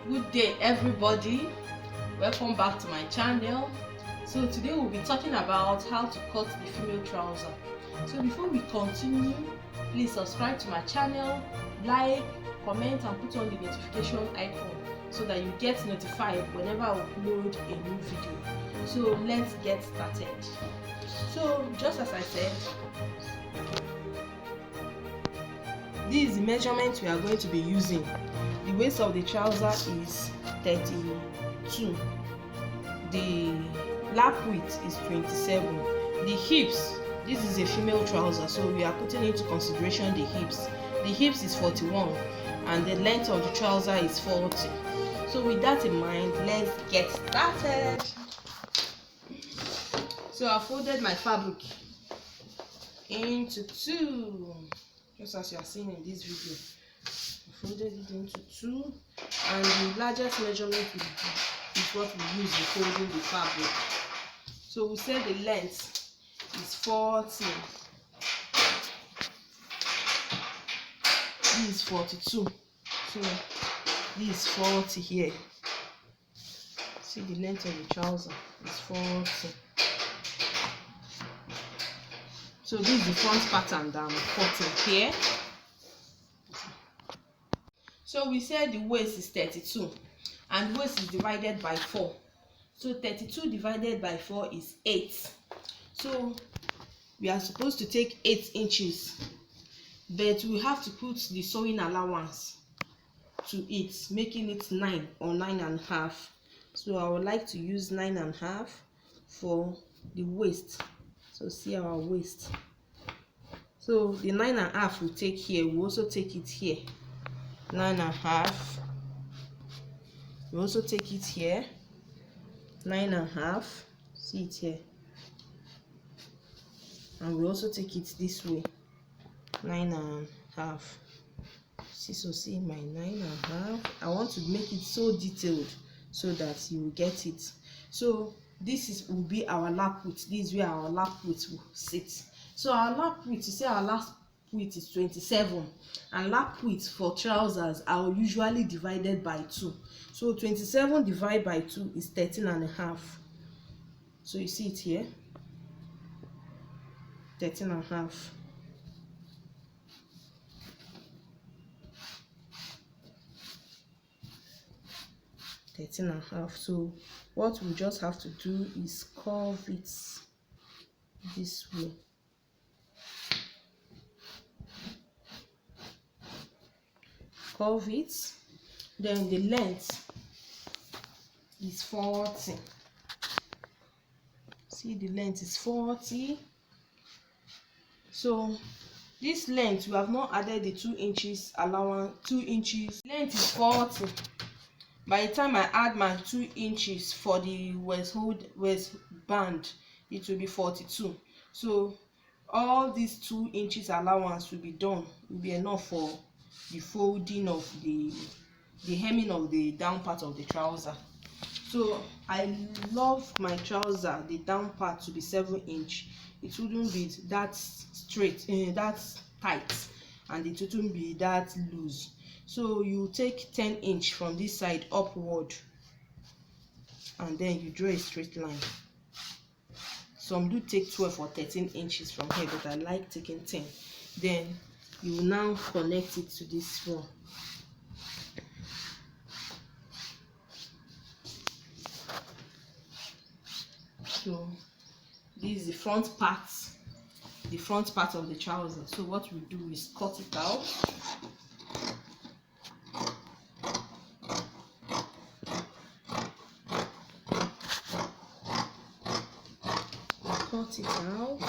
Good day everybody, welcome back to my channel. So today we'll be talking about how to cut the female trouser. So before we continue, please subscribe to my channel, like, comment and put on the notification icon so that you get notified whenever I upload a new video. So let's get started. So just as I said, this is the measurement we are going to be using. The waist of the trouser is 32. The lap width is 27. The hips, this is a female trouser, so we are putting into consideration the hips. The hips is 41 and the length of the trouser is 40. So with that in mind, let's get started. So I folded my fabric into two, just as you are seeing in this video. I folded it into two, and the largest measurement is what we use in folding the fabric. So we say the length is 40. This is 42. So this is 40 here. See, the length of the trouser is 40. So this is the front pattern that I'm cutting here. So we said the waist is 32 and waist is divided by 4. So 32 divided by 4 is 8. So we are supposed to take 8 inches, but we have to put the sewing allowance to it, making it 9 or 9.5. So I would like to use 9.5 for the waist. So see our waist. So the 9.5 we take here, we also take it here. 9.5. We also take it here. 9.5. See it here. And we also take it this way. 9.5. See my 9.5. I want to make it so detailed so that you will get it. So this will be our lap width. This is where our lap width will sit. So our lap width, you see our lap width is 27, and lap width for trousers are usually divided by 2. So 27 divided by 2 is 13.5. So you see it here, 13.5. So what we just have to do is curve it this way. Curve it, then the length is 40. See, the length is 40. So this length, we have not added the 2 inches allowance. 2 inches length is 40. By the time I add my 2 inches for the waistband, it will be 42. So all these 2 inches allowance will be done, will be enough for the folding of the hemming of the down part of the trouser. So I love my trouser, the down part, to be 7 inch. It wouldn't be that straight, that tight, and it wouldn't be that loose. So you take 10 inch from this side upward, and then you draw a straight line. Some do take 12 or 13 inches from here, but I like taking 10. Then you will now connect it to this one. So this is the front part of the trouser. So what we do is cut it out. Cut it out.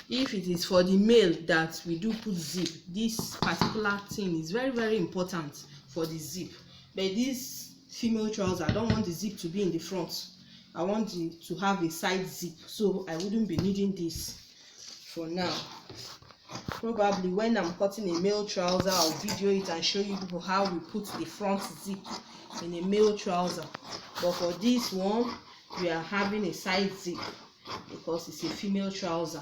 If it is for the male that we do put zip, this particular thing is very, very important for the zip. But this female trouser, I don't want the zip to be in the front. I want it to have a side zip, so I wouldn't be needing this for now. Probably when I'm cutting a male trouser, I'll video it and show you people how we put the front zip in a male trouser. But for this one, we are having a side zip because it's a female trouser.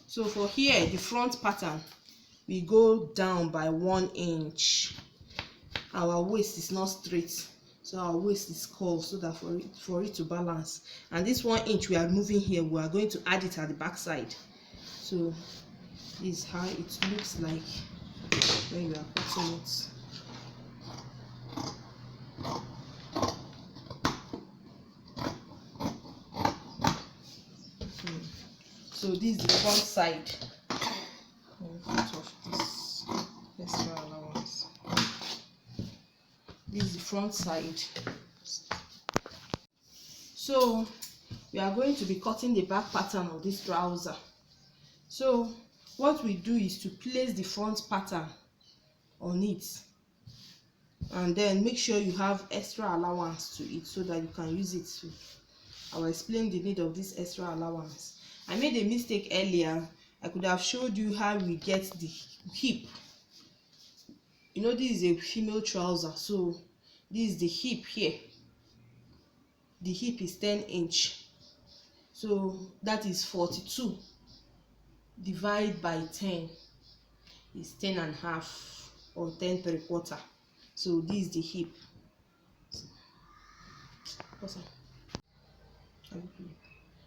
So for here, the front pattern, we go down by 1 inch. Our waist is not straight, so our waist is curved so that for it to balance. And this 1 inch we are moving here, we are going to add it at the back side. So this is how it looks like when you are cutting it. So this is the front side. Of this extra allowance. This is the front side. So we are going to be cutting the back pattern of this trouser. So what we do is to place the front pattern on it, and then make sure you have extra allowance to it so that you can use it too. I will explain the need of this extra allowance. I made a mistake earlier. I could have showed you how we get the hip. You know, this is a female trouser, so this is the hip here. The hip is 10 inch, so that is 42 divided by 10 is 10.5 or 10.75. So this is the hip.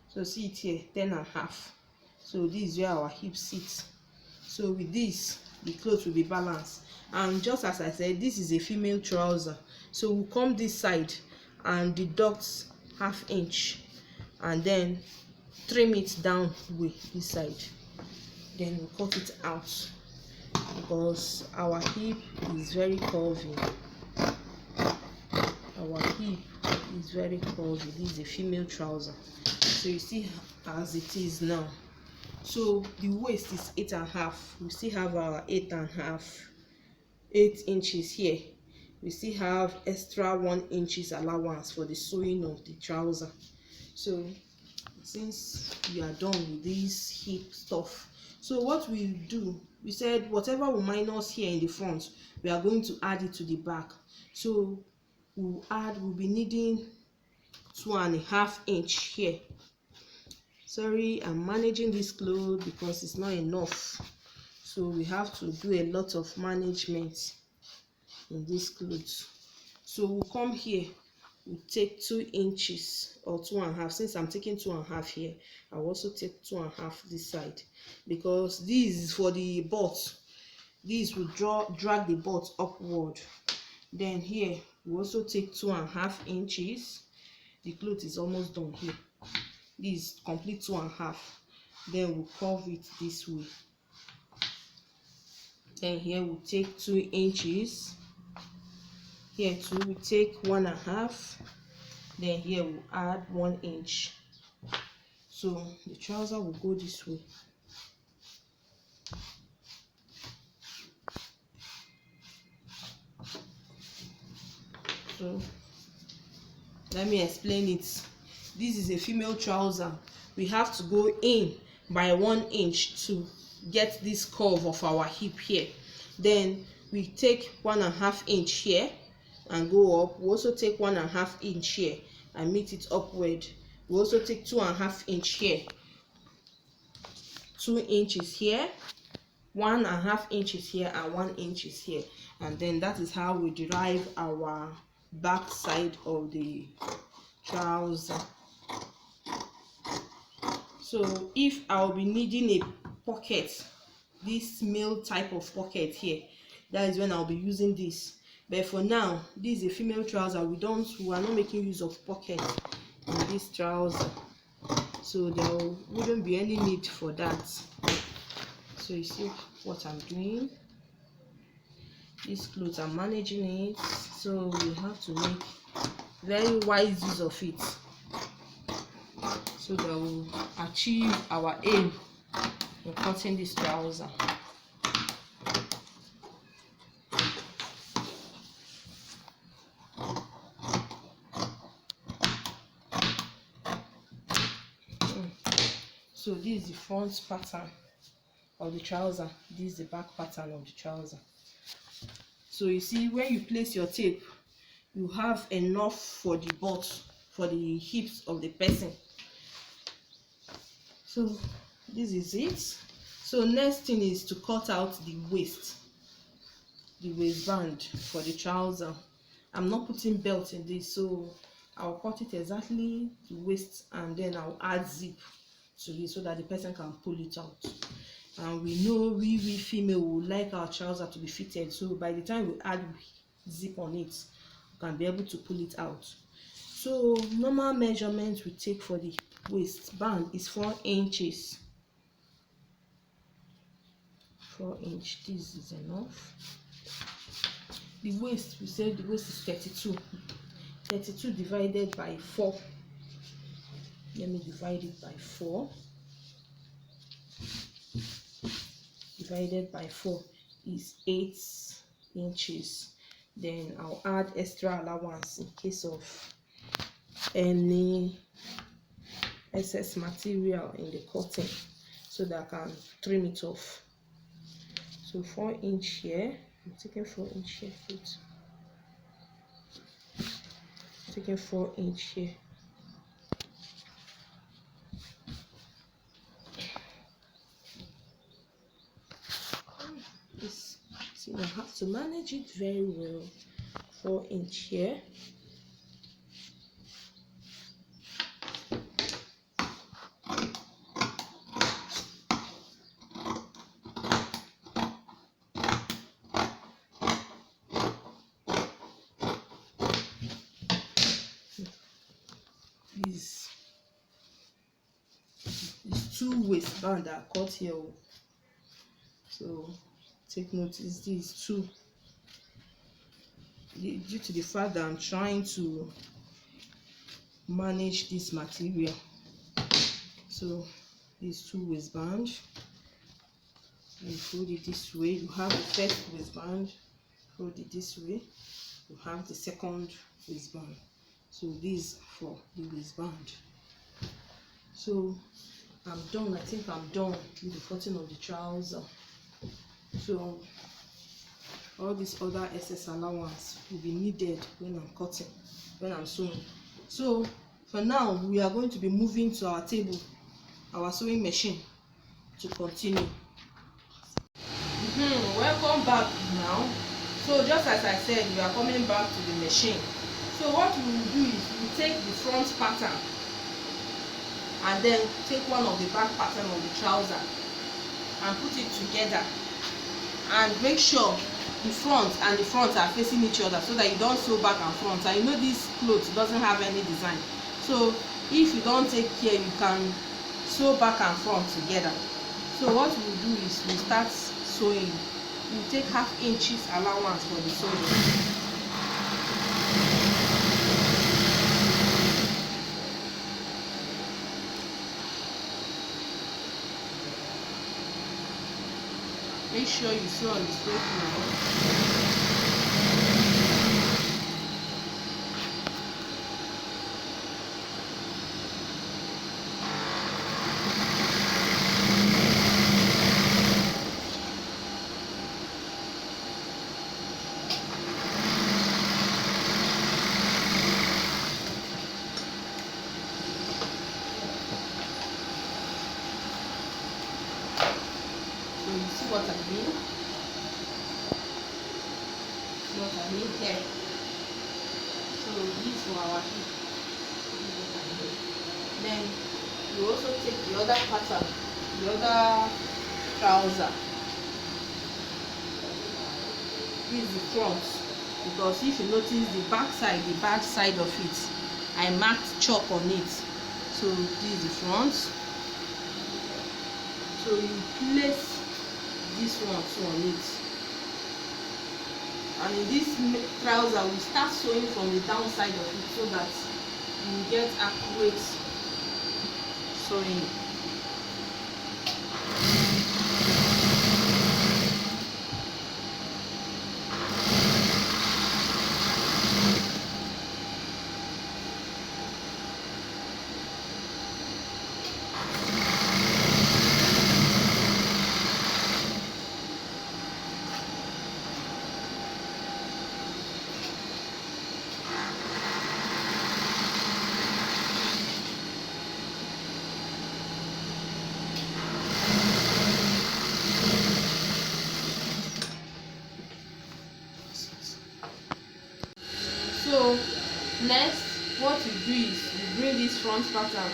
So see it here, 10.5. So this is where our hip sits. So with this, the clothes will be balanced. And just as I said, this is a female trouser, so we'll come this side and deduct 1/2 inch and then trim it down with this side. Then we'll cut it out because our hip is very curvy. Our hip is very curvy. This is a female trouser, so you see as it is now. So the waist is 8.5. We still have our 8.5, 8 inches here. We still have extra 1 inch allowance for the sewing of the trouser. So since we are done with this hip stuff, so what we do, we said whatever we minus here in the front, we are going to add it to the back. So we'll be needing 2.5 inch here. Sorry, I'm managing this cloth because it's not enough, so we have to do a lot of management in this clothes. So we'll come here, we'll take 2 inches or 2.5. Since I'm taking 2.5 here, I'll also take 2.5 this side, because this is for the butt. This will drag the butt upward. Then here we also take 2.5 inches. The cloth is almost done here. This is complete 2.5. Then we'll curve it this way. Then here we'll take 2 inches. Here too we take 1.5. Then here we'll add 1 inch. So the trouser will go this way. So let me explain it. This is a female trouser. We have to go in by 1 inch to get this curve of our hip here. Then we take 1.5 inch here and go up. We also take 1.5 inch here and meet it upward. We also take 2.5 inch here, 2 inches here, 1.5 inches here, and 1 inch is here. And then that is how we derive our back side of the trouser. So if I'll be needing a pocket, this male type of pocket here, that is when I'll be using this. But for now, this is a female trouser. We are not making use of pocket in this trouser, so there wouldn't be any need for that. So you see what I'm doing. These clothes, I'm managing it, so we have to make very wise use of it, so that we'll achieve our aim in cutting this trouser. So this is the front pattern of the trouser, this is the back pattern of the trouser. So you see, when you place your tape, you have enough for the butt, for the hips of the person. So this is it. So next thing is to cut out the waistband for the trouser. I'm not putting belt in this, so I'll cut it exactly the waist, and then I'll add zip to it so that the person can pull it out. And we know we female will like our trouser to be fitted, so by the time we add zip on it, we can be able to pull it out. So normal measurement we take for the waistband is 4 inches. 4 inch, this is enough. The waist, we said the waist is 32. 32 divided by 4. Let me divide it by 4. Divided by 4 is 8 inches. Then I'll add extra allowance in case of any excess material in the cutting, so that I can trim it off. So 4 inch here. I'm taking 4 inch here. Taking 4 inch here. See, I have to manage it very well. 4 inch here. These 2 waistband are cut here. So take notice, these 2. Due to the fact that I'm trying to manage this material, so these 2 waistband, you fold it this way. You have the first waistband, fold it this way. You have the second waistband. So this for the waistband. So I'm done. I think I'm done with the cutting of the trouser. So all this other excess allowance will be needed when I'm cutting, when I'm sewing. So for now, we are going to be moving to our table, our sewing machine, to continue. Welcome back now. So just as I said, we are coming back to the machine. So what we will do is we take the front pattern and then take one of the back pattern of the trouser and put it together, and make sure the front and the front are facing each other, so that you don't sew back and front. And you know this cloth doesn't have any design, so if you don't take care, you can sew back and front together. So what we do is we start sewing. We take ½ inches allowance for the sewing. Make sure you sew on the straight line. See what I mean? See what I mean here? So this for our hip. Then you also take the other pattern, the other trouser. This is the front, because if you notice the back side of it, I marked chalk on it. So this is the front. So you place this one too on it, and in this trouser we start sewing from the down side of it, so that you get accurate sewing. Next, what you do is you bring this front pattern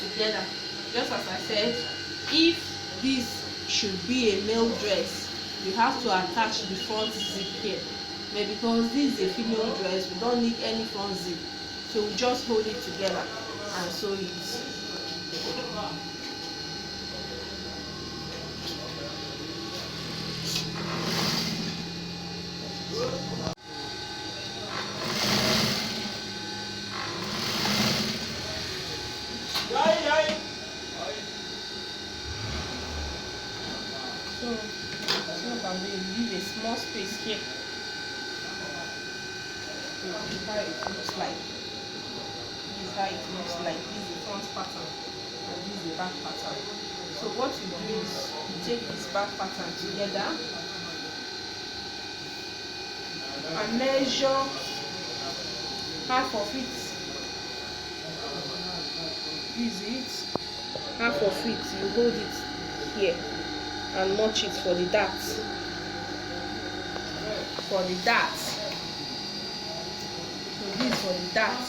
together. Just as I said, if this should be a male dress, you have to attach the front zip here, but because this is a female dress, we don't need any front zip, so we just hold it together and sew it. So what I'm doing, leave a small space here. So this is how it looks like. This is how it looks like. This is the front pattern and this is the back pattern. So what you do is you take this back pattern together and measure half of it. Use it. Half of it, you hold it here and notch it for the dart. For the dart. So this is for the dart.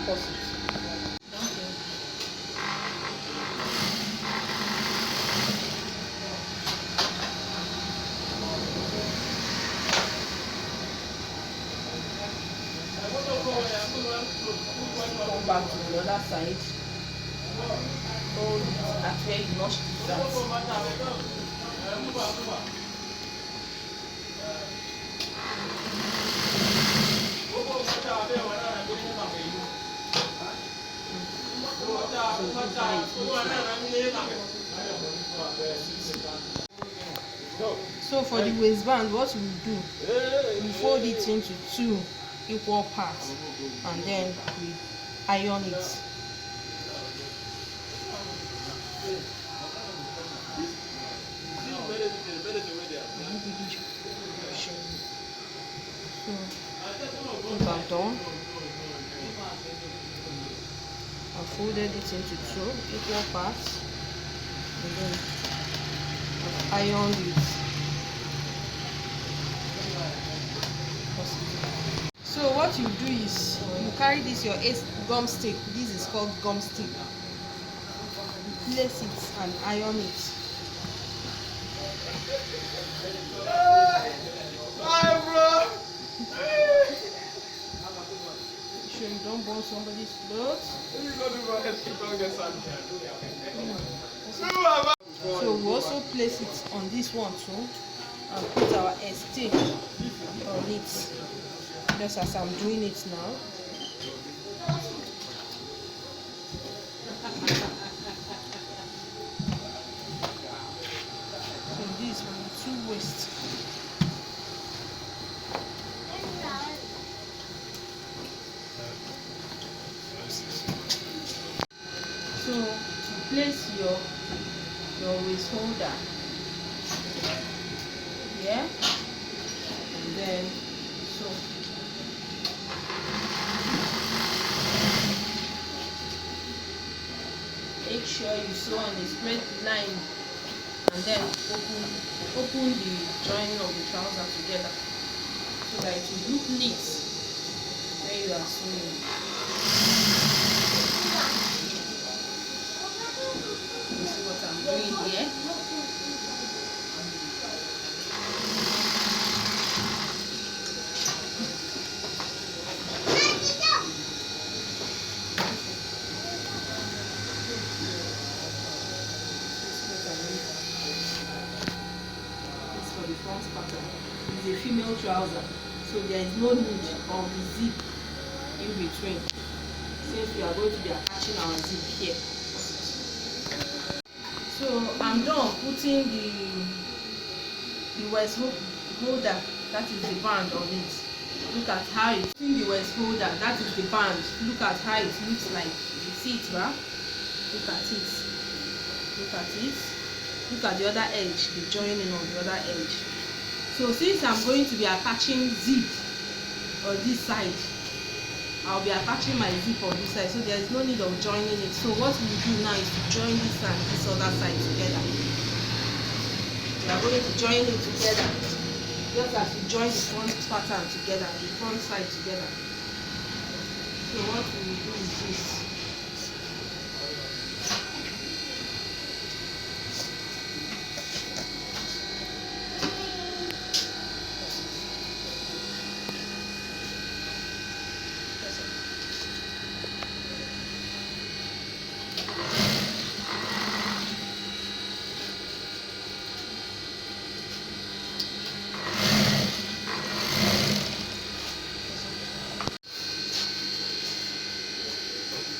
Pause it. Come back to the other side. Hold it at where you notched it at. So for the waistband, what you do, you fold it into 2 equal parts and then we iron it. So once I'm done, I folded it into 2 equal parts and then I've ironed it. So what you do is you carry this your gum stick. This is called gum stick. You place it and iron it. Sure you don't burn somebody's clothes. So we also place it on this one too and put our stick on it. Just as I'm doing it now. So this is for the 2 waists. So you place your waist holder here and then so. Make sure you sew on a straight line and then open the joining of the trouser together so that it will look neat when you are sewing. You see what I'm doing here? Is a female trouser, so there is no need of the zip in between since we are going to be attaching our zip here. So I'm done putting the waist holder, that is the band on it. Look at how it's in the waist holder, that is the band. Look at how it looks like. You see it, right? Look at it. Look at it. Look at the other edge, the joining on the other edge. So since I'm going to be attaching zip on this side, I'll be attaching my zip on this side, so there is no need of joining it. So what we do now is to join this and this other side together. We are going to join it together, just as we join the front pattern together, the front side together. So what we will do is this.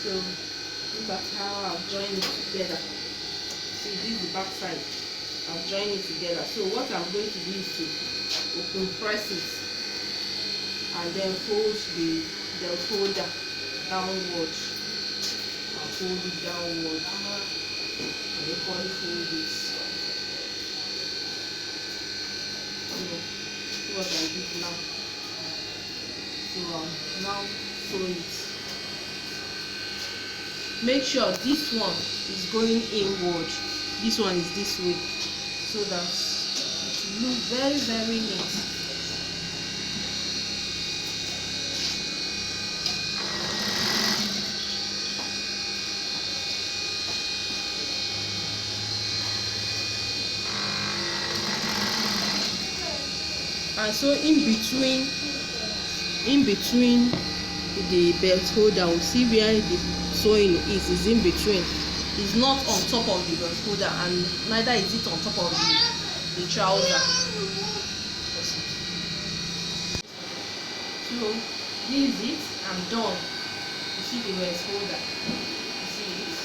So look at how I've joined it together. See, this is the back side. I've joined it together. So what I'm going to do is to open press it and then fold the folder downward. I'll fold it downward and then fold it. See what I did now. So I'll now sew it. Make sure this one is going inward, this one is this way, so that it will look very, very neat. And so in between the belt holder, we'll see where the sewing is in between. It's not on top of the belt holder, and neither is it on top of the trouser. So this is it. I'm done. You see the waist holder. You see it.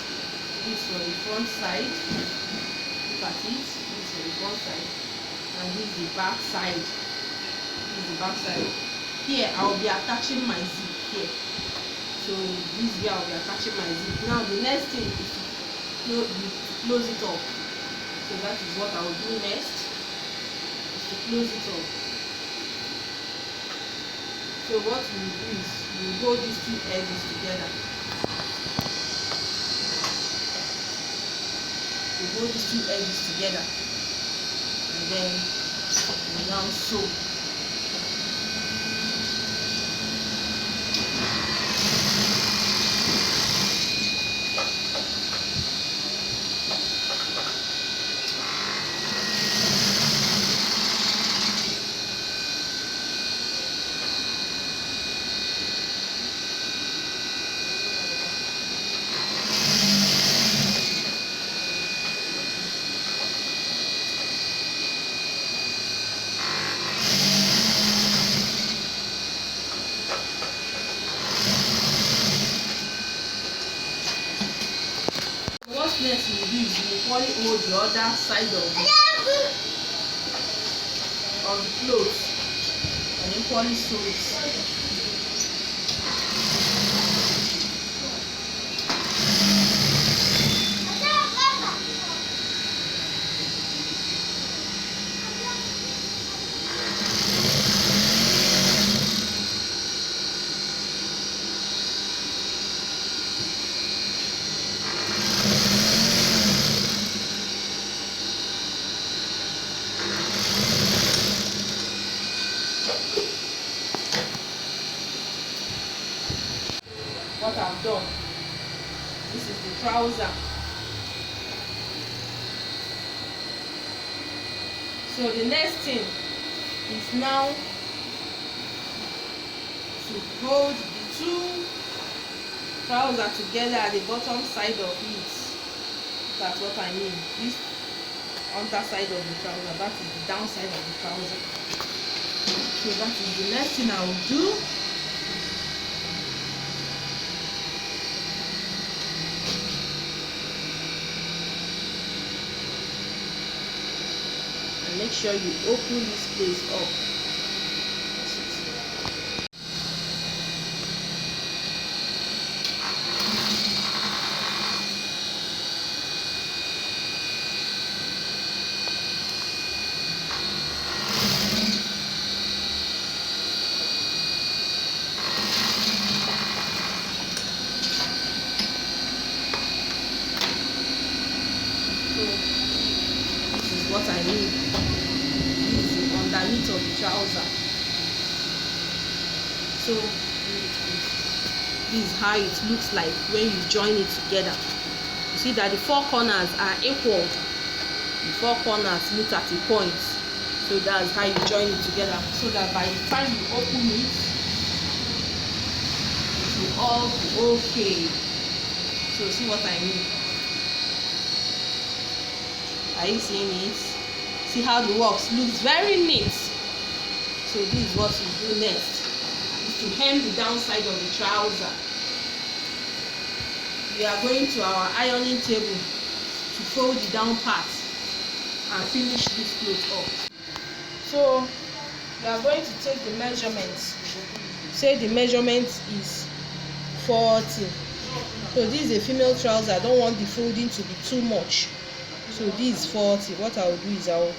This for the front side. Look at it. This for the front side, and this is the back side. This is the back side. Here I will be attaching my zip here. So this is where I'll be attaching my zip. Now the next thing is to close it up. So that is what I will do next, is to close it up. So what we will do is we will hold these two edges together. We hold these two edges together, and then we now sew. Next we will do is we will hold the other side of the clothes and equally sew it. What I've done, this is the trouser. So the next thing is now to hold the two trousers together at the bottom side of it. That's what I mean. This underside of the trouser, that is the downside of the trouser. So that is the next thing I will do. Make sure you open this place up. So this is how it looks like when you join it together. You see that the four corners are equal. The four corners meet at a point. So that's how you join it together, so that by the time you open it, it will all be okay. So see what I mean? Are you seeing it? See how the works looks very neat. So this is what we do next, is to hem the downside of the trouser. We are going to our ironing table to fold the down part and finish this cloth up. So we are going to take the measurements. Say the measurement is 40. So this is a female trouser. I don't want the folding to be too much. So this is 40. What I will do is I will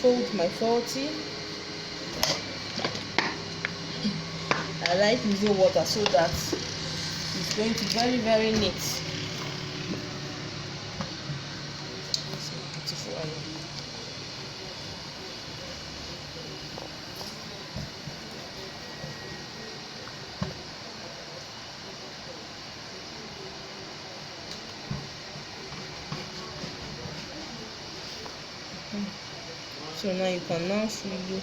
fold my 40. I like using water so that it's going to be very, very neat. So beautiful iron. So now you can now freely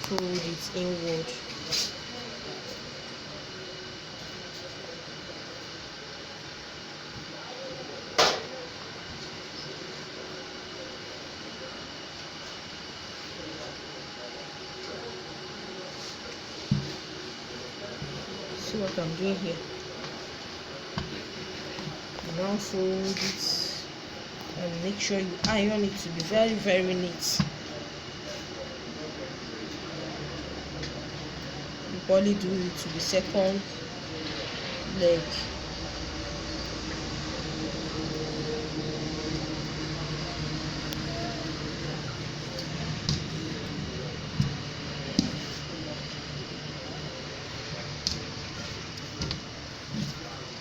fold it inward. See what I'm doing here? You now fold it and make sure you iron it to be very, very neat. You probably do it to the second leg.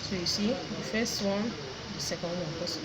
So you see the first one, the second one also.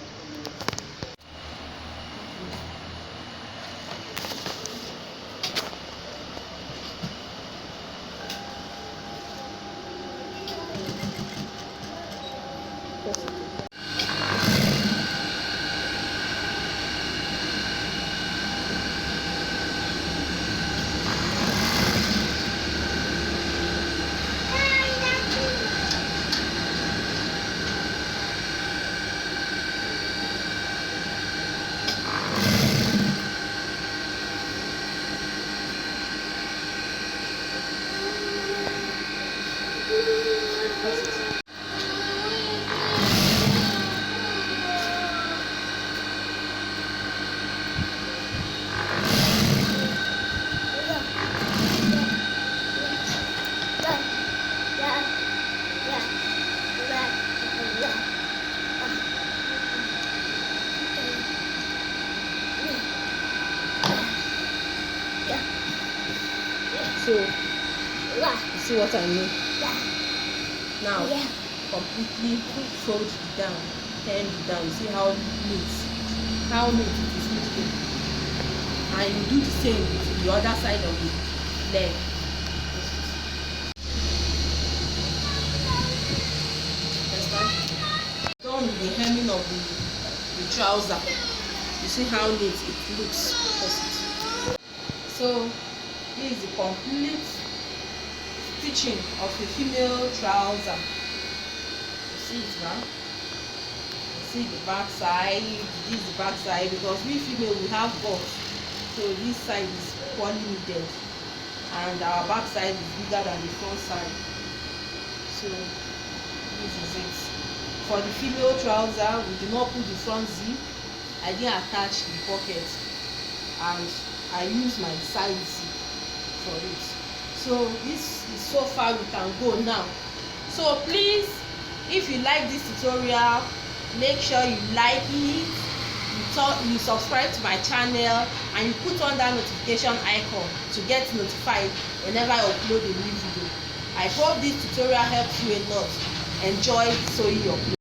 So, you see what I mean? Now, completely fold it down, hem it down. You see how neat it is looking. And you do the same with the other side of the leg. Done with the hemming of the trouser. You see how neat it looks. So this is the complete stitching of a female trouser. You see it now? You see the back side. This is the back side, because we female, we have both. So this side is poorly needed, and our back side is bigger than the front side. So this is it. For the female trouser, we do not put the front zip. I didn't attach the pocket, and I use my side zip for it. So this is so far we can go now. So please, if you like this tutorial, make sure you like it, you subscribe to my channel, and you put on that notification icon to get notified whenever I upload a new video. I hope this tutorial helps you a lot. Enjoy sewing your clothes.